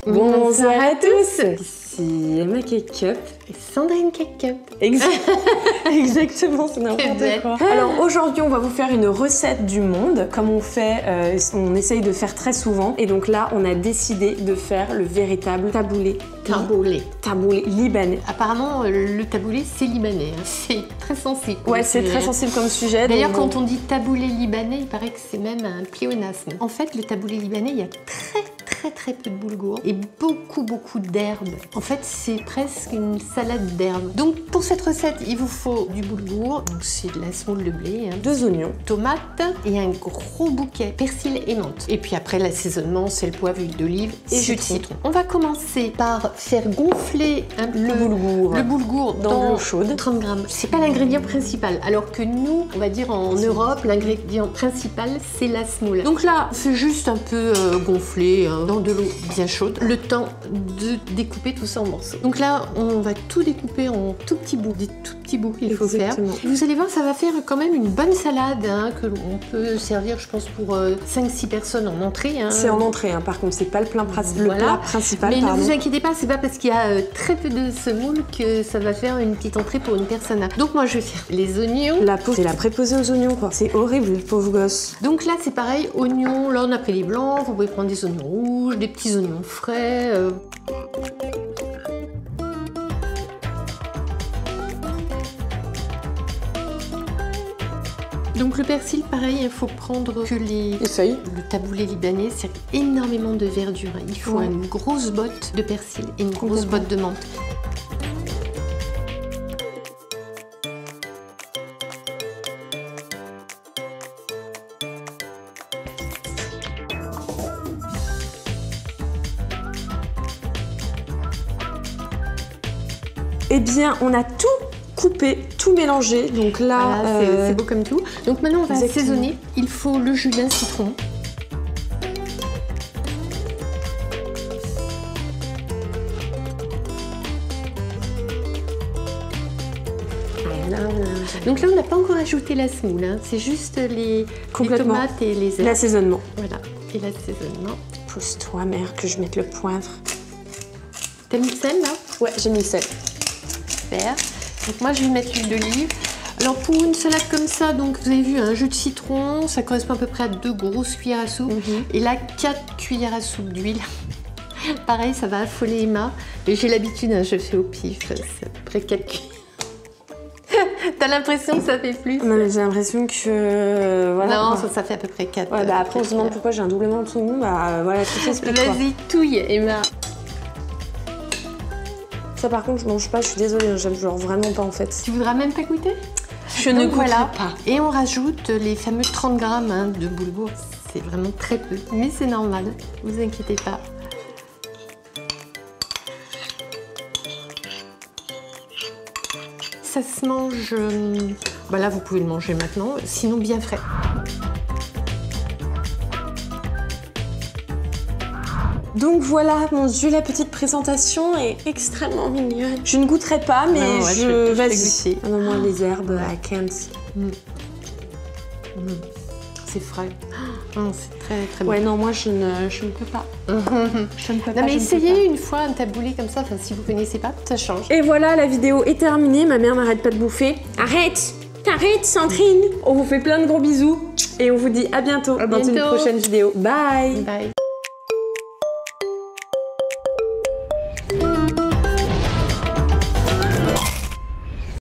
Bonsoir à tous. Ici Emma Cake Cup et Sandrine Cake Cup. Exactement, c'est n'importe quoi. Alors aujourd'hui, on va vous faire une recette du monde, comme on fait, on essaye de faire très souvent. Et donc là, on a décidé de faire le véritable taboulé. Taboulé libanais. Apparemment, le taboulé, c'est libanais. Hein. C'est très sensible. Ouais, c'est très sensible comme sujet. D'ailleurs, quand on dit taboulé libanais, il paraît que c'est même un pléonasme. En fait, le taboulé libanais, il y a très peu de boulgour et beaucoup d'herbes. En fait, c'est presque une salade d'herbes. Donc, pour cette recette, il vous faut du boulgour, donc c'est de la semoule de blé, hein, 2 oignons, tomates et un gros bouquet persil et menthe. Et puis après, l'assaisonnement, c'est le poivre, huile d'olive et jus de citron. On va commencer par faire gonfler le boulgour dans l'eau chaude. 30 grammes. C'est pas l'ingrédient principal, alors que nous, on va dire en Europe, l'ingrédient principal, c'est la semoule. Donc là, c'est juste un peu gonfler dans de l'eau bien chaude, le temps de découper tout ça en morceaux. Donc là, on va tout découper en tout petits bouts, des tout petits bouts qu'il faut faire. Et vous allez voir, ça va faire quand même une bonne salade hein, que l'on peut servir, je pense, pour 5-6 personnes en entrée. Hein. C'est en entrée, hein. Par contre, c'est pas le plat principal. Mais ne vous inquiétez pas, c'est pas parce qu'il y a très peu de semoule que ça va faire une petite entrée pour une personne. Donc moi, je vais faire les oignons. La peau, c'est la préposée aux oignons, quoi. C'est horrible, le pauvre gosse. Donc là, c'est pareil, oignons. Là, on a pris les blancs. Vous pouvez prendre des oignons rouges, des petits oignons frais. Donc le persil, pareil, il faut prendre que les feuilles. Le taboulé libanais, c'est énormément de verdure. Il faut une grosse botte de persil et une grosse botte de menthe. Eh bien, on a tout coupé, tout mélangé. Donc là, voilà, c'est beau comme tout. Donc maintenant, on va assaisonner. Il faut le jus d'un citron. Donc là, on n'a pas encore ajouté la semoule. Hein. C'est juste les tomates et les herbes. L'assaisonnement. Voilà, et l'assaisonnement. Pousse-toi, mère, que je mette le poivre. T'as mis le sel, là? Ouais, j'ai mis le sel. Super. Donc moi je vais mettre l'huile d'olive. Alors pour une salade comme ça, donc vous avez vu un jus de citron, ça correspond à peu près à 2 grosses cuillères à soupe. Et là 4 cuillères à soupe d'huile. Pareil, ça va affoler Emma. Et j'ai l'habitude, hein, je fais au pif, c'est à peu près 4 cuillères. T'as l'impression que ça fait plus? Non, mais j'ai l'impression que... voilà. Non, ça fait à peu près 4. Ouais, bah après on se demande pourquoi j'ai un doublement de saumon, bah voilà, tout s'explique. Vas-y, touille Emma. Ça par contre je mange pas, je suis désolée, j'aime genre vraiment pas en fait. Tu voudras même pas goûter? Je ne goûterai pas. Et on rajoute les fameux 30 grammes hein, de boulgour. C'est vraiment très peu, mais c'est normal, vous inquiétez pas. Ça se mange, bah là vous pouvez le manger maintenant, sinon bien frais. Donc voilà, mon Dieu, la petite présentation est extrêmement mignonne. Je ne goûterai pas, mais non, ouais, vas-y. Donne-moi les herbes à Kent. C'est frais. C'est très bon. Ouais, non, moi je ne peux pas. Je ne peux pas. Non, mais essayez une fois un taboulé comme ça, si vous ne connaissez pas, ça change. Et voilà, la vidéo est terminée. Ma mère n'arrête pas de bouffer. Arrête! T'arrêtes, Sandrine! On vous fait plein de gros bisous et on vous dit à bientôt dans une prochaine vidéo. Bye! Bye!